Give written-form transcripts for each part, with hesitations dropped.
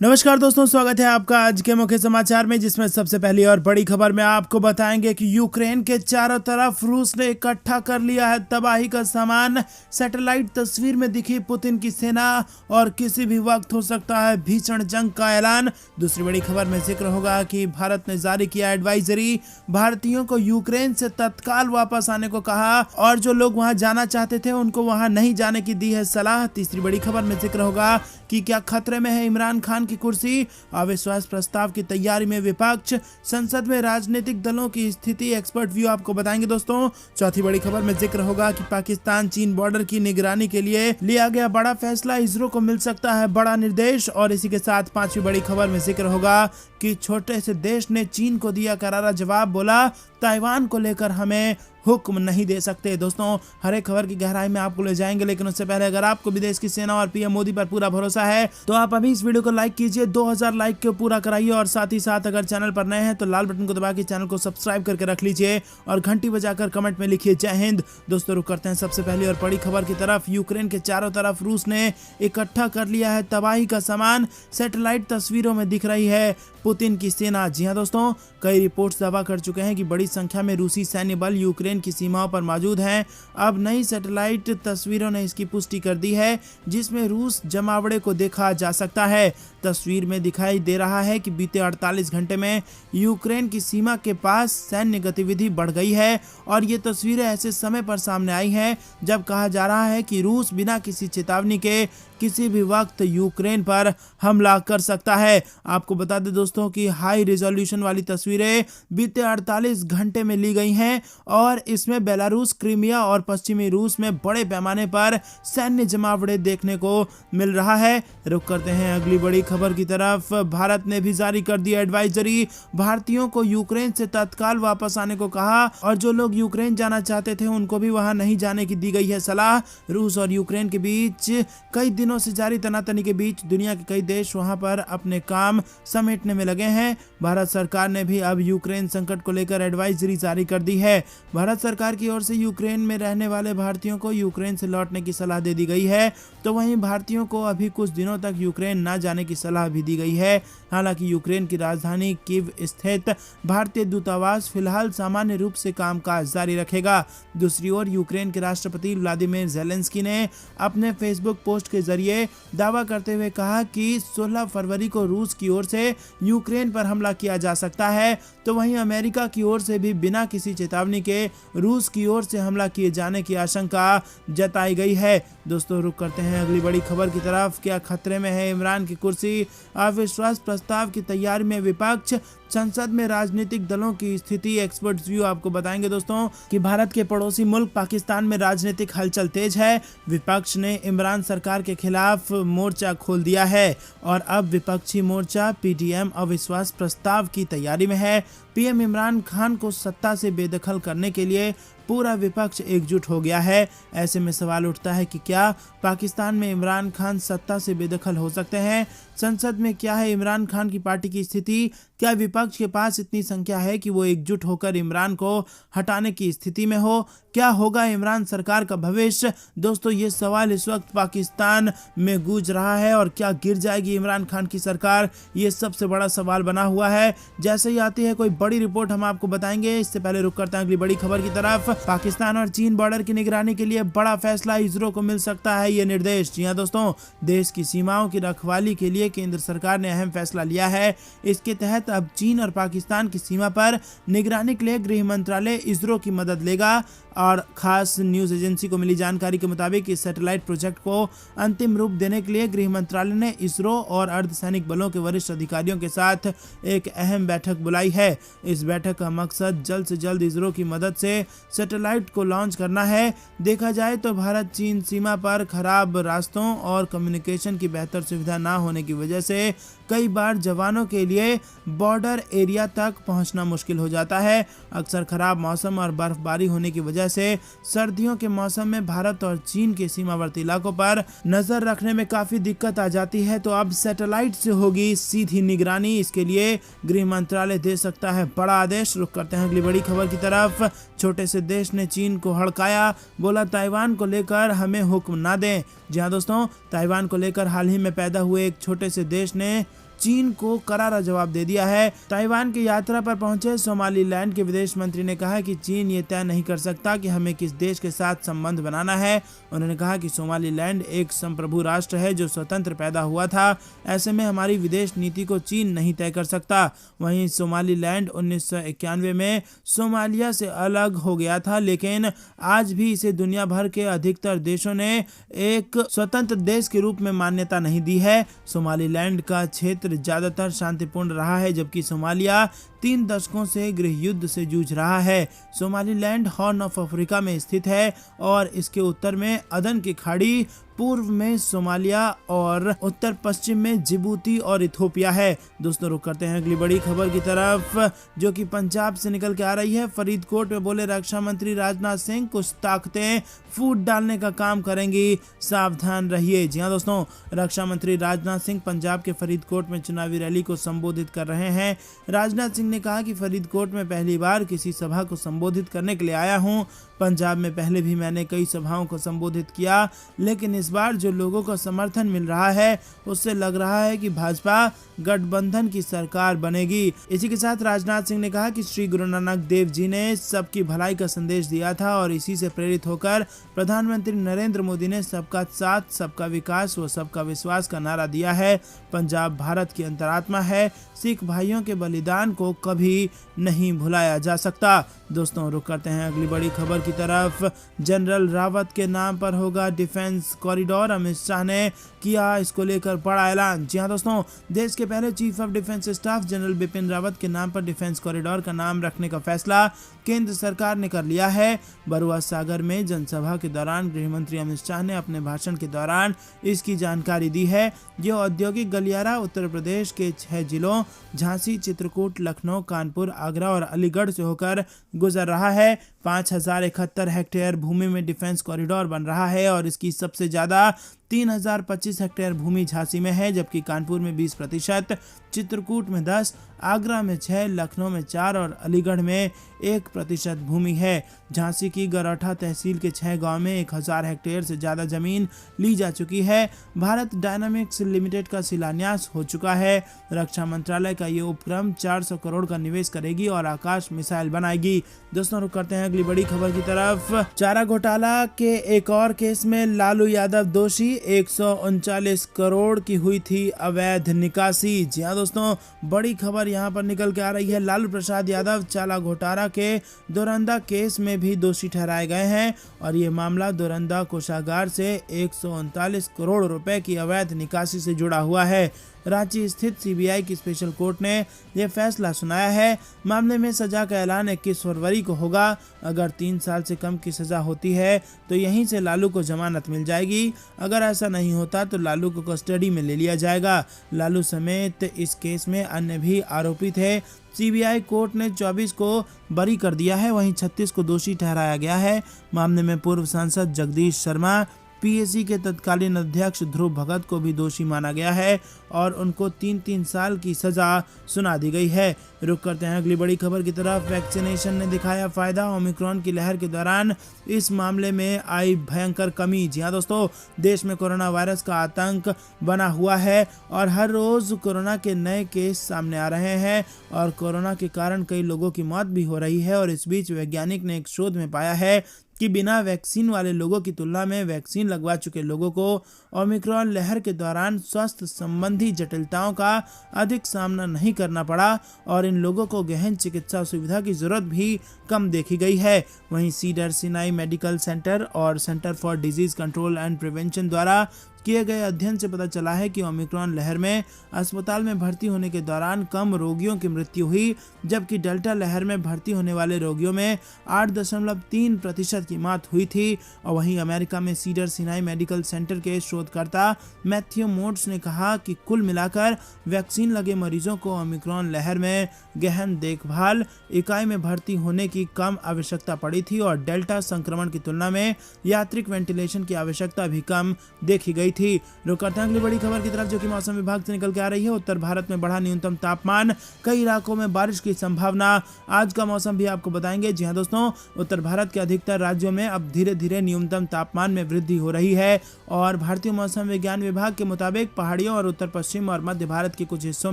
नमस्कार दोस्तों, स्वागत है आपका आज के मुख्य समाचार में, जिसमें सबसे पहली और बड़ी खबर में आपको बताएंगे कि यूक्रेन के चारों तरफ रूस ने इकट्ठा कर लिया है तबाही का सामान। सैटेलाइट तस्वीर में दिखी पुतिन की सेना और किसी भी वक्त हो सकता है भीषण जंग का ऐलान। दूसरी बड़ी खबर में जिक्र होगा कि भारत ने जारी किया एडवाइजरी, भारतीयों को यूक्रेन से तत्काल वापस आने को कहा और जो लोग वहां जाना चाहते थे उनको वहां नहीं जाने की दी है सलाह। तीसरी बड़ी खबर में जिक्र होगा कि क्या खतरे में है इमरान खान की कुर्सी, अविश्वास प्रस्ताव की तैयारी में विपक्ष, संसद में राजनीतिक दलों की स्थिति, एक्सपर्ट व्यू आपको बताएंगे दोस्तों। चौथी बड़ी खबर में जिक्र होगा कि पाकिस्तान चीन बॉर्डर की निगरानी के लिए लिया गया बड़ा फैसला, इसरो को मिल सकता है बड़ा निर्देश। और इसी के साथ पांचवी बड़ी खबर में जिक्र होगा कि छोटे से देश ने चीन को दिया करारा जवाब, बोला ताइवान को लेकर हमें हुक्म नहीं दे सकते। दोस्तों, हर एक खबर की गहराई में आपको ले जाएंगे, लेकिन उससे पहले अगर आपको भी देश की सेना और पीएम मोदी पर पूरा भरोसा है तो आप अभी इस वीडियो को लाइक कीजिए, 2000 लाइक को पूरा कराइए और साथ ही साथ अगर चैनल पर नए हैं तो लाल बटन को दबा के चैनल को सब्सक्राइब करके रख लीजिए और घंटी बजाकर कमेंट में लिखिए जय हिंद। दोस्तों, रुक करते हैं सबसे पहली और बड़ी खबर की तरफ। यूक्रेन के चारों तरफ रूस ने इकट्ठा कर लिया है तबाही का सामान। सैटेलाइट तस्वीरों में दिख रही है पुतिन की सेना। जी हां दोस्तों, कई रिपोर्ट्स दावा कर चुके हैं कि बड़ी संख्या में रूसी सैन्य बल यूक्रेन की सीमाओं पर मौजूद हैं। अब नई सैटेलाइट तस्वीरों ने इसकी पुष्टि कर दी है, जिसमें रूस जमावड़े को देखा जा सकता है। तस्वीर में दिखाई दे रहा है कि बीते 48 घंटे में यूक्रेन की सीमा के पास सैन्य गतिविधि बढ़ गई है और ये तस्वीरें ऐसे समय पर सामने आई हैं जब कहा जा रहा है कि रूस बिना किसी चेतावनी के किसी भी वक्त यूक्रेन पर हमला कर सकता है। आपको बता दें दोस्तों कि हाई रिजोल्यूशन वाली तस्वीरें बीते 48 घंटे में ली गई हैं और इसमें बेलारूस, क्रीमिया और पश्चिमी रूस में बड़े पैमाने पर सैन्य जमावड़े देखने को मिल रहा है। रुक करते हैं अगली बड़ी खबर की तरफ। भारत ने भी जारी कर दी एडवाइजरी, भारतीयों को यूक्रेन से तत्काल वापस आने को कहा और जो लोग यूक्रेन जाना चाहते थे उनको भी वहां नहीं जाने की दी गई है सलाह। रूस और यूक्रेन के बीच कई दिनों से जारी तनातनी के बीच दुनिया के कई देश वहां पर अपने काम समेटने में लगे हैं। भारत सरकार ने भी अब यूक्रेन संकट को लेकर एडवाइजरी जारी कर दी है। भारत सरकार की ओर से यूक्रेन में रहने वाले भारतीयों को यूक्रेन से लौटने की सलाह दे दी गई है, तो वहीं भारतीयों को अभी कुछ दिनों तक यूक्रेन न जाने की सलाह भी दी गई है। हालांकि यूक्रेन की राजधानी कीव स्थित भारतीय दूतावास फिलहाल सामान्य रूप से कामकाज जारी रखेगा। दूसरी ओर यूक्रेन के राष्ट्रपति व्लादिमीर ज़ेलेंस्की ने अपने फेसबुक पोस्ट के जरिए दावा करते हुए कहा कि 16 फरवरी को रूस की ओर से यूक्रेन पर हमला किया जा सकता है, तो वहीं अमेरिका की ओर से भी बिना किसी चेतावनी के रूस की ओर से हमला किए जाने की आशंका जताई गई है। दोस्तों, रुक करते हैं अगली बड़ी खबर की तरफ। क्या खतरे में है इमरान की कुर्सी, अविश्वास प्रस्ताव की तैयारी में विपक्ष, संसद में राजनीतिक दलों की स्थिति, एक्सपर्ट्स व्यू आपको बताएंगे दोस्तों कि भारत के पड़ोसी मुल्क पाकिस्तान में राजनीतिक हलचल तेज है। विपक्ष ने इमरान सरकार के खिलाफ मोर्चा खोल दिया है और अब विपक्षी मोर्चा पीटीएम अविश्वास प्रस्ताव की तैयारी में है। पीएम इमरान खान को सत्ता से बेदखल करने के लिए पूरा विपक्ष एकजुट हो गया है। ऐसे में सवाल उठता है कि क्या पाकिस्तान में इमरान खान सत्ता से बेदखल हो सकते हैं? संसद में क्या है इमरान खान की पार्टी की स्थिति? क्या विपक्ष के पास इतनी संख्या है कि वो एकजुट होकर इमरान को हटाने की स्थिति में हो? क्या होगा इमरान सरकार का भविष्य? दोस्तों, ये सवाल इस वक्त पाकिस्तान में गूंज रहा है और क्या गिर जाएगी इमरान खान की सरकार, ये सबसे बड़ा सवाल बना हुआ है। जैसे ही आती है कोई बड़ी रिपोर्ट हम आपको बताएंगे। इससे पहले रुक करते हैं अगली बड़ी खबर की तरफ। पाकिस्तान और चीन बॉर्डर की निगरानी के लिए बड़ा फैसला, इसरो को मिल सकता है ये निर्देश। जी हां दोस्तों, देश की सीमाओं की रखवाली के लिए केंद्र सरकार ने अहम फैसला लिया है। इसके तहत अब चीन और पाकिस्तान की सीमा पर निगरानी के लिए गृह मंत्रालय इसरो की मदद लेगा और खास न्यूज एजेंसी को मिली जानकारी के मुताबिक इस सैटेलाइट प्रोजेक्ट को अंतिम रूप देने के लिए गृह मंत्रालय ने इसरो और अर्धसैनिक बलों के वरिष्ठ अधिकारियों के साथ एक अहम बैठक बुलाई है। इस बैठक का मकसद जल्द से जल्द इसरो की मदद से सैटेलाइट को लॉन्च करना है। देखा जाए तो भारत चीन सीमा पर खराब रास्तों और कम्युनिकेशन की बेहतर सुविधा न होने की वजह से कई बार जवानों के लिए बॉर्डर एरिया तक पहुंचना मुश्किल हो जाता है। अक्सर खराब मौसम और बर्फबारी होने की वजह से सर्दियों के मौसम में भारत और चीन के सीमावर्ती इलाकों पर नजर रखने में काफी दिक्कत आ जाती है। तो अब सैटेलाइट से होगी सीधी निगरानी, इसके लिए गृह मंत्रालय दे सकता है बड़ा आदेश। रुक करते हैं अगली बड़ी खबर की तरफ। छोटे से देश ने चीन को हड़काया, बोला ताइवान को लेकर हमें हुक्म ना दें। जी हाँ दोस्तों, ताइवान को लेकर हाल ही में पैदा हुए एक छोटे से देश ने चीन को करारा जवाब दे दिया है। ताइवान की यात्रा पर पहुंचे सोमालीलैंड के विदेश मंत्री ने कहा कि चीन ये तय नहीं कर सकता कि हमें किस देश के साथ संबंध बनाना है। उन्होंने कहा कि सोमालीलैंड एक संप्रभु राष्ट्र है जो स्वतंत्र पैदा हुआ था, ऐसे में हमारी विदेश नीति को चीन नहीं तय कर सकता। वहीं सोमालीलैंड 1991 में सोमालिया से अलग हो गया था, लेकिन आज भी इसे दुनिया भर के अधिकतर देशों ने एक स्वतंत्र देश के रूप में मान्यता नहीं दी है। सोमालीलैंड का क्षेत्र ज्यादातर शांतिपूर्ण रहा है, जबकि सोमालिया 3 दशकों से गृह युद्ध से जूझ रहा है। सोमालीलैंड हॉर्न ऑफ अफ्रीका में स्थित है और इसके उत्तर में अदन की खाड़ी, पूर्व में सोमालिया और उत्तर पश्चिम में जिबूती और इथोपिया है। दोस्तों रुक करते हैं अगली बड़ी खबर की तरफ, जो कि पंजाब से निकल के आ रही है। फरीदकोट में बोले रक्षा मंत्री राजनाथ सिंह, कुछ ताकतें फूट डालने का काम करेंगी, सावधान रहिए। जी हां दोस्तों, रक्षा मंत्री राजनाथ सिंह पंजाब के फरीदकोट में चुनावी रैली को संबोधित कर रहे हैं। राजनाथ सिंह ने कहा कि फरीदकोट में पहली बार किसी सभा को संबोधित करने के लिए आया हूं। पंजाब में पहले भी मैंने कई सभाओं को संबोधित किया, लेकिन इस बार जो लोगों का समर्थन मिल रहा है उससे लग रहा है कि भाजपा गठबंधन की सरकार बनेगी। इसी के साथ राजनाथ सिंह ने कहा कि श्री गुरु नानक देव जी ने सबकी भलाई का संदेश दिया था और इसी से प्रेरित होकर प्रधानमंत्री नरेंद्र मोदी ने सबका साथ, सबका विकास व सबका विश्वास का नारा दिया है। पंजाब भारत की अंतरात्मा है, सिख भाइयों के बलिदान को कभी नहीं भुलाया जा सकता। दोस्तों रुक करते हैं अगली बड़ी खबर की तरफ। जनरल रावत के नाम पर होगा डिफेंस कॉरिडोर, अमित शाह ने किया इसको लेकर बड़ा ऐलान। जी हां दोस्तों, देश के पहले chief of defence staff general Bipin Rawat के नाम पर डिफेंस कॉरिडोर का नाम रखने का फैसला केंद्र सरकार ने कर लिया है। बरुआ सागर में जनसभा के दौरान गृह मंत्री अमित शाह ने अपने भाषण के दौरान इसकी जानकारी दी है। यह औद्योगिक गलियारा उत्तर प्रदेश के 6 जिलों झांसी, चित्रकूट, लखनऊ, कानपुर, आगरा और अलीगढ़ से होकर गुजर रहा है। 5071 हेक्टेयर भूमि में डिफेंस कॉरिडोर बन रहा है और इसकी सबसे ज्यादा 3025 हेक्टेयर भूमि झांसी में है, जबकि कानपुर में 20%, चित्रकूट में 10, आगरा में 6, लखनऊ में 4 और अलीगढ़ में 1% भूमि है। झांसी की गरौठा तहसील के 6 गांव में 1000 हेक्टेयर से ज्यादा जमीन ली जा चुकी है। भारत डायनामिक्स लिमिटेड का शिलान्यास हो चुका है। रक्षा मंत्रालय का ये उपक्रम 400 करोड़ का निवेश करेगी और आकाश मिसाइल बनाएगी। दोस्तों रुक करते हैं अगली बड़ी खबर की तरफ। चारा घोटाला के एक और केस में लालू यादव दोषी, 139 करोड़ की हुई थी अवैध निकासी। जी हां दोस्तों, बड़ी खबर यहां पर निकल के आ रही है। लालू प्रसाद यादव चारा घोटाला के दोरंदा केस में भी दोषी ठहराए गए हैं और ये मामला दोरंदा कोषागार से 139 करोड़ रुपए की अवैध निकासी से जुड़ा हुआ है। रांची स्थित सीबीआई की स्पेशल कोर्ट ने यह फैसला सुनाया है। मामले में सजा का ऐलान 21 फरवरी को होगा। अगर 3 साल से कम की सजा होती है तो यहीं से लालू को जमानत मिल जाएगी। अगर ऐसा नहीं होता तो लालू को कस्टडी में ले लिया जाएगा। लालू समेत इस केस में अन्य भी आरोपी थे। सीबीआई कोर्ट ने 24 को बरी कर दिया है, वहीं 36 को दोषी ठहराया गया है। मामले में पूर्व सांसद जगदीश शर्मा, पीएसी के तत्कालीन अध्यक्ष ध्रुव भगत को भी दोषी माना गया है और उनको 3-3 साल की सजा सुना दी गई है। रुक करते हैं अगली बड़ी खबर की तरफ। वैक्सीनेशन ने दिखाया फायदा, ओमिक्रॉन की लहर के दौरान इस मामले में आई भयंकर कमी। जी हां दोस्तों, देश में कोरोना वायरस का आतंक बना हुआ है और हर रोज कोरोना के नए केस सामने आ रहे हैं और कोरोना के कारण कई लोगों की मौत भी हो रही है। और इस बीच वैज्ञानिक ने एक शोध में पाया है कि बिना वैक्सीन वाले लोगों की तुलना में वैक्सीन लगवा चुके लोगों को ओमिक्रॉन लहर के दौरान स्वास्थ्य संबंधी जटिलताओं का अधिक सामना नहीं करना पड़ा और इन लोगों को गहन चिकित्सा सुविधा की जरूरत भी कम देखी गई है। वहीं सीडर सिनाई मेडिकल सेंटर और centre for disease control and prevention द्वारा किए गए अध्ययन से पता चला है कि ओमिक्रॉन लहर में अस्पताल में भर्ती होने के दौरान कम रोगियों की मृत्यु हुई, जबकि डेल्टा लहर में भर्ती होने वाले रोगियों में 8.3% की मौत हुई थी। और वहीं अमेरिका में सीडर सिनाई मेडिकल सेंटर के शोधकर्ता मैथ्यू मोड्स ने कहा कि कुल मिलाकर वैक्सीन लगे मरीजों को ओमिक्रॉन लहर में गहन देखभाल इकाई में भर्ती होने की कम आवश्यकता पड़ी थी और डेल्टा संक्रमण की तुलना में यात्रिक वेंटिलेशन की आवश्यकता भी कम देखी गई थी। रुक करते हैं अगली बड़ी खबर की तरफ, जो कि मौसम विभाग से निकल के आ रही है। उत्तर भारत में बढ़ा न्यूनतम तापमान, कई इलाकों में बारिश की संभावना। आज का मौसम भी आपको बताएंगे। जी हाँ दोस्तों, उत्तर भारत के अधिकतर राज्यों में अब धीरे धीरे न्यूनतम तापमान में वृद्धि हो रही है और भारतीय मौसम विज्ञान विभाग के मुताबिक पहाड़ियों और उत्तर पश्चिम और मध्य भारत के कुछ हिस्सों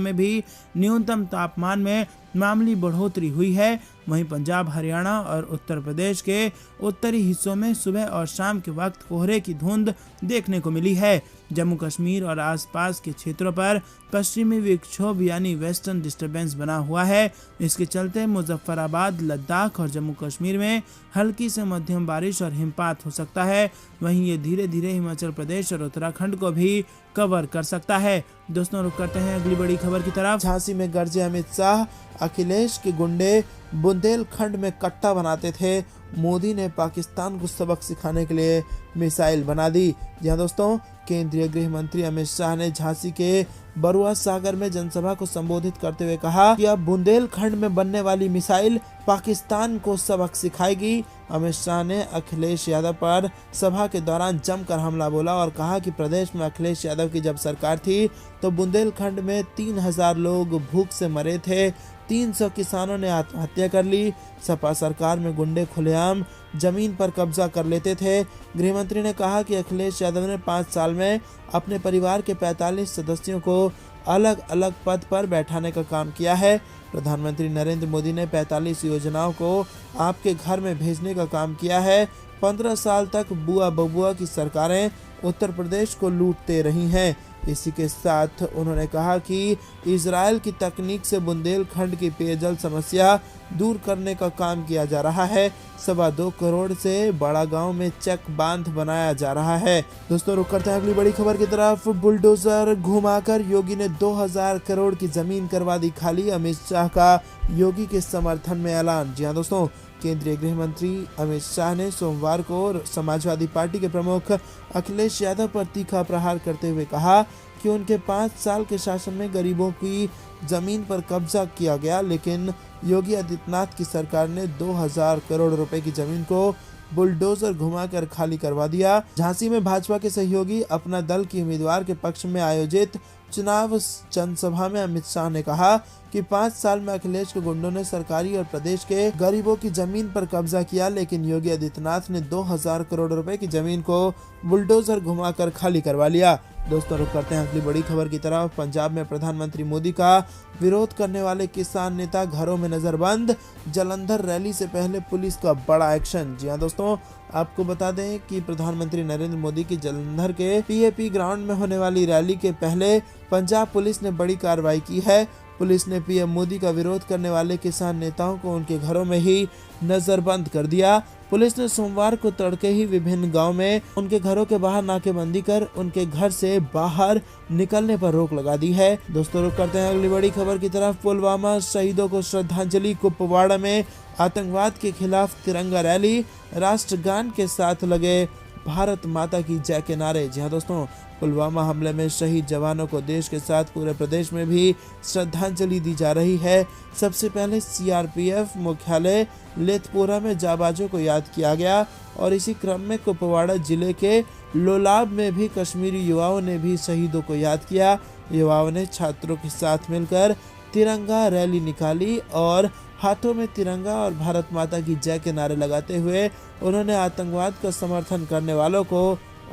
में भी न्यूनतम तापमान में मामूली बढ़ोतरी हुई है। वहीं पंजाब, हरियाणा और उत्तर प्रदेश के उत्तरी हिस्सों में सुबह और शाम के वक्त कोहरे की धुंध देखने को मिली है। जम्मू कश्मीर और आसपास के क्षेत्रों पर पश्चिमी विक्षोभ यानी वेस्टर्न डिस्टर्बेंस बना हुआ है। इसके चलते मुजफ्फराबाद, लद्दाख और जम्मू कश्मीर में हल्की से मध्यम बारिश और हिमपात हो सकता है। वहीं ये धीरे धीरे हिमाचल प्रदेश और उत्तराखंड को भी कवर कर सकता है। दोस्तों, रुक करते हैं अगली बड़ी खबर की तरफ। झांसी में गरजे अमित शाह, अखिलेश के गुंडे बुंदेलखंड में कट्टा बनाते थे, मोदी ने पाकिस्तान को सबक सिखाने के लिए मिसाइल बना दी। जी हाँ दोस्तों, केंद्रीय गृह मंत्री अमित शाह ने झांसी के बरुआ सागर में जनसभा को संबोधित करते हुए कहा कि अब बुंदेलखंड में बनने वाली मिसाइल पाकिस्तान को सबक सिखाएगी। अमित शाह ने अखिलेश यादव पर सभा के दौरान जमकर हमला बोला और कहा कि प्रदेश में अखिलेश यादव की जब सरकार थी तो बुंदेलखंड में 3000 लोग भूख से मरे थे, 300 किसानों ने आत्महत्या कर ली। सपा सरकार में गुंडे खुलेआम जमीन पर कब्जा कर लेते थे। गृहमंत्री ने कहा कि अखिलेश यादव ने 5 साल में अपने परिवार के 45 सदस्यों को अलग अलग पद पर बैठाने का काम किया है। प्रधानमंत्री नरेंद्र मोदी ने 45 योजनाओं को आपके घर में भेजने का काम किया है। 15 साल तक बुआ बबुआ की सरकारें उत्तर प्रदेश को लूटते रही हैं। इसी के साथ उन्होंने कहा कि इजराइल की तकनीक से बुंदेलखंड की पेयजल समस्या दूर करने का काम किया जा रहा है। 2.25 करोड़ से बड़ा गांव में चेक बांध बनाया जा रहा है। दोस्तों, रुक करते हैं अगली बड़ी खबर की तरफ। बुलडोजर घुमाकर योगी ने 2000 करोड़ की जमीन करवा दी खाली, अमित शाह का योगी के समर्थन में ऐलान। जी हाँ दोस्तों, केंद्रीय गृह मंत्री अमित शाह ने सोमवार को समाजवादी पार्टी के प्रमुख अखिलेश यादव पर तीखा प्रहार करते हुए कहा कि उनके 5 साल के शासन में गरीबों की जमीन पर कब्जा किया गया, लेकिन योगी आदित्यनाथ की सरकार ने 2000 करोड़ रुपए की जमीन को बुलडोजर घुमाकर खाली करवा दिया। झांसी में भाजपा के सहयोगी अपना दल की उम्मीदवार के पक्ष में आयोजित चुनाव जनसभा में अमित शाह ने कहा कि 5 साल में अखिलेश के गुंडों ने सरकारी और प्रदेश के गरीबों की जमीन पर कब्जा किया, लेकिन योगी आदित्यनाथ ने 2000 करोड़ रुपए की जमीन को बुलडोजर घुमाकर खाली करवा लिया। दोस्तों, रुक करते हैं अगली बड़ी खबर की तरफ। पंजाब में प्रधानमंत्री मोदी का विरोध करने वाले किसान नेता घरों में नजरबंद, जलंधर रैली से पहले पुलिस का बड़ा एक्शन। जी हाँ दोस्तों, आपको बता दें कि प्रधानमंत्री नरेंद्र मोदी की जलंधर के पीएपी ग्राउंड में होने वाली रैली के पहले पंजाब पुलिस ने बड़ी कार्रवाई की है। पुलिस ने पीएम मोदी का विरोध करने वाले किसान नेताओं को उनके घरों में ही नजरबंद कर दिया। पुलिस ने सोमवार को तड़के ही विभिन्न गांव में उनके घरों के बाहर नाकेबंदी कर उनके घर से बाहर निकलने पर रोक लगा दी है। दोस्तों, रुक करते हैं अगली बड़ी खबर की तरफ। पुलवामा शहीदों को श्रद्धांजलि। कुपवाड़ा में आतंकवाद के खिलाफ तिरंगा रैली, राष्ट्रगान के साथ लगे भारत माता की जय के नारे। जी हाँ दोस्तों, पुलवामा हमले में शहीद जवानों को देश के साथ पूरे प्रदेश में भी श्रद्धांजलि दी जा रही है। सबसे पहले सीआरपीएफ मुख्यालय लेथपोरा में जाबाजों को याद किया गया और इसी क्रम में कुपवाड़ा जिले के लोलाब में भी कश्मीरी युवाओं ने भी शहीदों को याद किया। युवाओं ने छात्रों के साथ मिलकर तिरंगा रैली निकाली और हाथों में तिरंगा और भारत माता की जय के नारे लगाते हुए उन्होंने आतंकवाद का समर्थन करने वालों को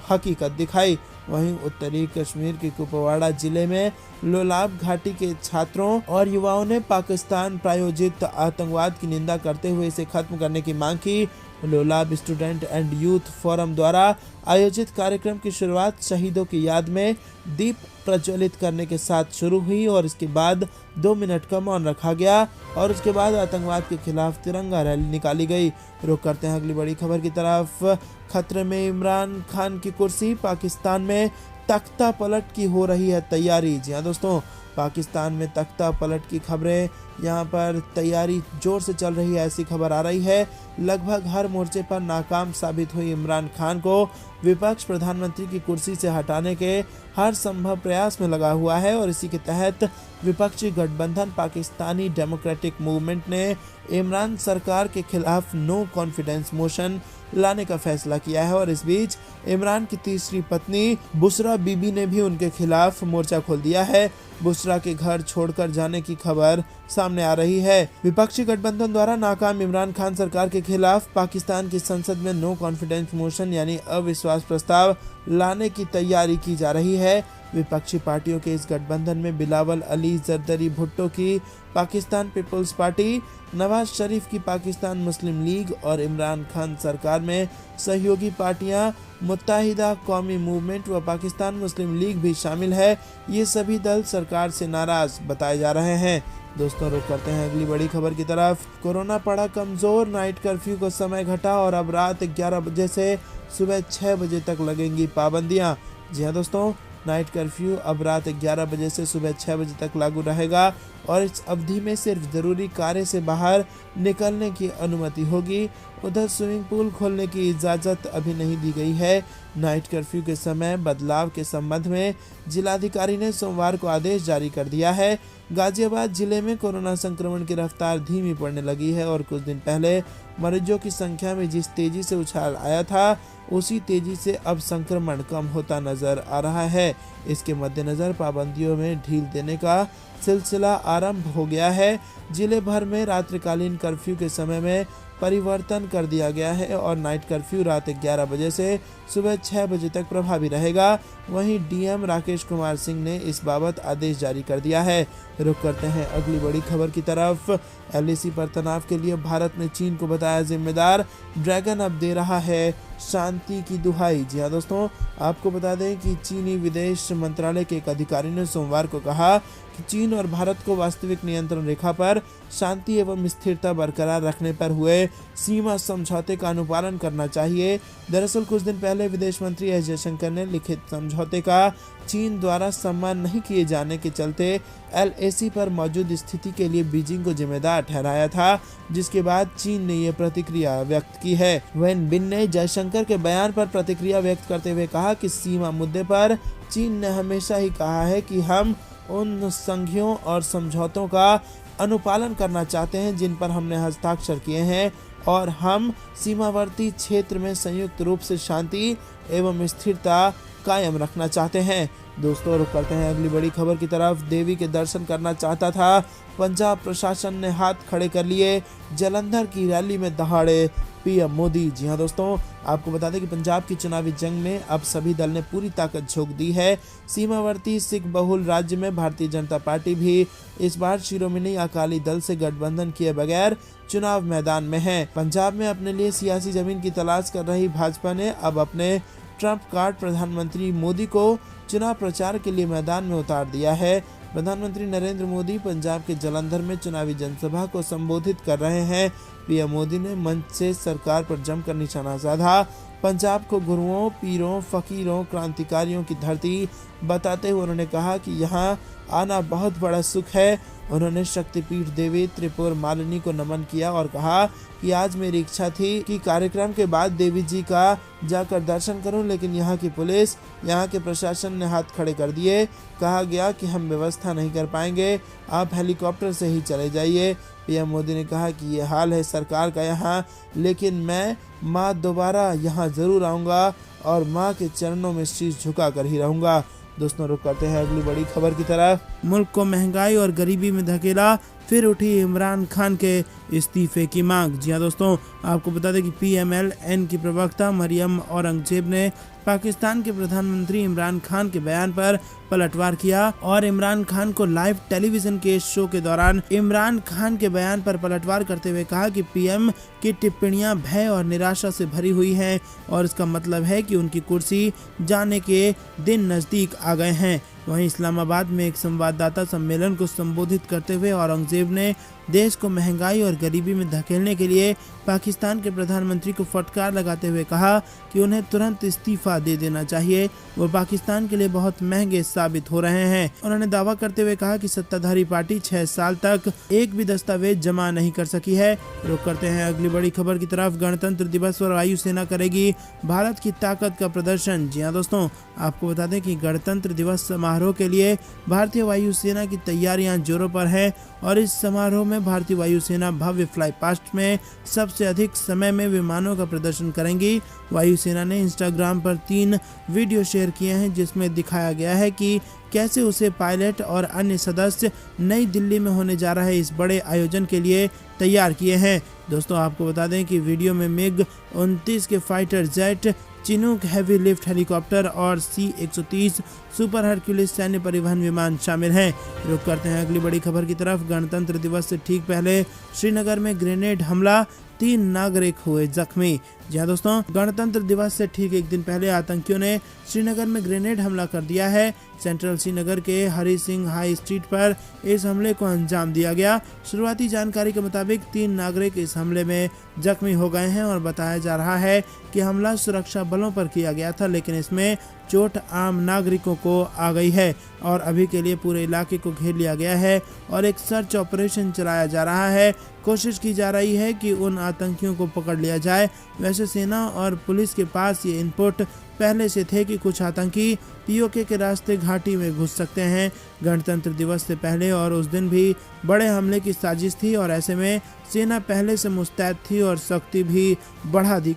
हकीकत दिखाई। वहीं उत्तरी कश्मीर के कुपवाड़ा जिले में लोलाब घाटी के छात्रों और युवाओं ने पाकिस्तान प्रायोजित आतंकवाद की निंदा करते हुए इसे खत्म करने की मांग की। Lolab student and youth forum द्वारा आयोजित कार्यक्रम की शुरुआत शहीदों की याद में दीप प्रज्वलित करने के साथ शुरू हुई और इसके बाद 2 मिनट का मौन रखा गया और उसके बाद आतंकवाद के खिलाफ तिरंगा रैली निकाली गई। रुक करते हैं अगली बड़ी खबर की तरफ। खतरे में इमरान खान की कुर्सी, पाकिस्तान में तख्ता पलट की हो रही है तैयारी। जी हाँ दोस्तों, पाकिस्तान में तख्ता पलट की खबरें यहाँ पर तैयारी जोर से चल रही है, ऐसी खबर आ रही है। लगभग हर मोर्चे पर नाकाम साबित हुई इमरान खान को विपक्ष प्रधानमंत्री की कुर्सी से हटाने के हर संभव प्रयास में लगा हुआ है और इसी के तहत विपक्षी गठबंधन पाकिस्तानी डेमोक्रेटिक मूवमेंट ने इमरान सरकार के खिलाफ नो कॉन्फिडेंस मोशन लाने का फैसला किया है। और इस बीच इमरान की तीसरी पत्नी बुशरा बीबी ने भी उनके खिलाफ मोर्चा खोल दिया है। बुशरा के घर छोड़कर जाने की खबर सामने आ रही है। विपक्षी गठबंधन द्वारा नाकाम इमरान खान सरकार के खिलाफ पाकिस्तान की संसद में नो कॉन्फिडेंस मोशन यानी अविश्वास प्रस्ताव लाने की तैयारी की जा रही है। विपक्षी पार्टियों के इस गठबंधन में बिलावल अली जरदरी भुट्टो की पाकिस्तान पीपल्स पार्टी, नवाज शरीफ की पाकिस्तान मुस्लिम लीग और इमरान खान सरकार में सहयोगी पार्टियां मुत्तहिदा कौमी मूवमेंट व पाकिस्तान मुस्लिम लीग भी शामिल है। ये सभी दल सरकार से नाराज बताए जा रहे हैं। दोस्तों, रुक करते हैं अगली बड़ी खबर की तरफ। कोरोना पड़ा कमजोर, नाइट कर्फ्यू का समय घटा और अब रात 11 बजे से सुबह 6 बजे तक लगेंगी पाबंदियां। जी हाँ दोस्तों, नाइट कर्फ्यू अब रात 11 बजे से सुबह 6 बजे तक लागू रहेगा और इस अवधि में सिर्फ जरूरी कार्य से बाहर निकलने की अनुमति होगी। उधर स्विमिंग पूल खोलने की इजाज़त अभी नहीं दी गई है। नाइट कर्फ्यू के समय बदलाव के संबंध में जिलाधिकारी ने सोमवार को आदेश जारी कर दिया है। गाजियाबाद जिले में कोरोना संक्रमण की रफ्तार धीमी पड़ने लगी है और कुछ दिन पहले मरीजों की संख्या में जिस तेजी से उछाल आया था उसी तेजी से अब संक्रमण कम होता नजर आ रहा है। इसके मद्देनजर पाबंदियों में ढील देने का सिलसिला आरंभ हो गया है। जिले भर में रात्रिकालीन कर्फ्यू के समय में परिवर्तन कर दिया गया है और नाइट कर्फ्यू रात 11 बजे से सुबह 6 बजे तक प्रभावी रहेगा। वहीं डीएम राकेश कुमार सिंह ने इस बाबत आदेश जारी कर दिया है। रुक करते हैं अगली बड़ी खबर की तरफ। एलएसी पर तनाव के लिए भारत ने चीन को बताया जिम्मेदार, ड्रैगन अब दे रहा है शांति की दुहाई। जी हाँ दोस्तों, आपको बता दें कि चीनी विदेश मंत्रालय के एक अधिकारी ने सोमवार को कहा कि चीन और भारत को वास्तविक नियंत्रण रेखा पर शांति एवं स्थिरता बरकरार रखने पर हुए सीमा समझौते का अनुपालन करना चाहिए। दरअसल कुछ दिन पहले विदेश मंत्री एस जयशंकर ने लिखित समझौते का चीन द्वारा सम्मान नहीं किए जाने के चलते एलएसी पर मौजूद स्थिति के लिए बीजिंग को जिम्मेदार ठहराया था, जिसके बाद चीन ने ये प्रतिक्रिया व्यक्त की है। वैन बिन ने जयशंकर के बयान पर प्रतिक्रिया व्यक्त करते हुए कहा कि सीमा मुद्दे पर चीन ने हमेशा ही कहा है कि हम उन संधियों और समझौतों का अनुपालन करना चाहते हैं जिन पर हमने हस्ताक्षर किए हैं और हम सीमावर्ती क्षेत्र में संयुक्त रूप से शांति एवं स्थिरता कायम रखना चाहते हैं। दोस्तों, रुक करते हैं अगली बड़ी खबर की तरफ। देवी के दर्शन करना चाहता था, पंजाब प्रशासन ने हाथ खड़े कर लिए, जलंधर की रैली में दहाड़े पीएम मोदी। जी हाँ दोस्तों, आपको बता दें कि पंजाब की चुनावी जंग में अब सभी दल ने पूरी ताकत झोंक दी है। सीमावर्ती सिख बहुल राज्य में भारतीय जनता पार्टी भी इस बार शिरोमणि अकाली दल से गठबंधन किए बगैर चुनाव मैदान में है। पंजाब में अपने लिए सियासी जमीन की तलाश कर रही भाजपा ने अब अपने ट्रंप कार्ड प्रधानमंत्री मोदी को चुनाव प्रचार के लिए मैदान में उतार दिया है। प्रधानमंत्री नरेंद्र मोदी पंजाब के जलंधर में चुनावी जनसभा को संबोधित कर रहे हैं। पीएम मोदी ने मंच से सरकार पर जमकर निशाना साधा। पंजाब को गुरुओं, पीरों, फकीरों, क्रांतिकारियों की धरती बताते हुए उन्होंने कहा कि यहाँ आना बहुत बड़ा सुख है। उन्होंने शक्तिपीठ देवी त्रिपुर मालिनी को नमन किया और कहा कि आज मेरी इच्छा थी कि कार्यक्रम के बाद देवी जी का जाकर दर्शन करूं, लेकिन यहाँ की पुलिस, यहाँ के प्रशासन ने हाथ खड़े कर दिए। कहा गया कि हम व्यवस्था नहीं कर पाएंगे, आप हेलीकॉप्टर से ही चले जाइए। पीएम मोदी ने कहा कि ये हाल है सरकार का यहाँ, लेकिन मैं माँ दोबारा यहाँ जरूर आऊँगा और माँ के चरणों में शीश झुका कर ही रहूँगा। दोस्तों, रुक करते हैं अगली बड़ी खबर की तरफ। मुल्क को महंगाई और गरीबी में धकेला, फिर उठी इमरान खान के इस्तीफे की मांग। जी हाँ दोस्तों, आपको बता दें कि पीएमएल-एन की प्रवक्ता मरियम औरंगजेब ने पाकिस्तान के प्रधानमंत्री इमरान खान के बयान पर पलटवार किया और इमरान खान को लाइव टेलीविजन के शो के दौरान इमरान खान के बयान पर पलटवार करते हुए कहा कि पीएम की टिप्पणियां भय और निराशा से भरी हुई हैं और इसका मतलब है कि उनकी कुर्सी जाने के दिन नजदीक आ गए हैं। वहीं इस्लामाबाद में एक संवाददाता सम्मेलन को संबोधित करते हुए औरंगजेब ने देश को महंगाई और गरीबी में धकेलने के लिए पाकिस्तान के प्रधानमंत्री को फटकार लगाते हुए कहा कि उन्हें तुरंत इस्तीफा दे देना चाहिए, वो पाकिस्तान के लिए बहुत महंगे साबित हो रहे हैं। उन्होंने दावा करते हुए कहा कि सत्ताधारी पार्टी 6 साल तक एक भी दस्तावेज जमा नहीं कर सकी है। रुक करते हैं अगली बड़ी खबर की तरफ। गणतंत्र दिवस पर वायुसेना करेगी भारत की ताकत का प्रदर्शन। जी हाँ दोस्तों, आपको बता दें कि गणतंत्र दिवस समारोह के लिए भारतीय वायुसेना की तैयारियां जोरों पर है और इस समारोह में भारतीय वायुसेना भव्य फ्लाई पास्ट में सबसे अधिक समय में विमानों का प्रदर्शन करेंगी। वायुसेना ने इंस्टाग्राम पर 3 वीडियो शेयर किए हैं जिसमें दिखाया गया है कि कैसे उसे पायलट और अन्य सदस्य नई दिल्ली में होने जा रहे इस बड़े आयोजन के लिए तैयार किए हैं। दोस्तों आपको बता दें कि वीडियो में मिग-29 के fighter jet, Chinook heavy lift helicopter और C-130 सुपर हरक्यूलिस सैन्य परिवहन विमान शामिल हैं। रुक करते हैं अगली बड़ी खबर की तरफ। गणतंत्र दिवस से ठीक पहले श्रीनगर में ग्रेनेड हमला, 3 नागरिक हुए जख्मी। जी हाँ दोस्तों, गणतंत्र दिवस से ठीक एक दिन पहले आतंकियों ने श्रीनगर में ग्रेनेड हमला कर दिया है। सेंट्रल श्रीनगर के हरी सिंह हाई स्ट्रीट पर इस हमले को अंजाम दिया गया। शुरुआती जानकारी के मुताबिक 3 नागरिक इस हमले में जख्मी हो गए हैं और बताया जा रहा है कि हमला सुरक्षा बलों पर किया गया था, लेकिन इसमें चोट आम नागरिकों को आ गई है और अभी के लिए पूरे इलाके को घेर लिया गया है और एक सर्च ऑपरेशन चलाया जा रहा है। कोशिश की जा रही है कि उन आतंकियों को पकड़ लिया जाए। वैसे सेना और पुलिस के पास ये इनपुट पहले से थे कि कुछ आतंकी पीओके के रास्ते घाटी में घुस सकते हैं। गणतंत्र दिवस से पहले और उस दिन भी बड़े हमले की साजिश थी और ऐसे में सेना पहले से मुस्तैद थी और सख्ती भी बढ़ा दी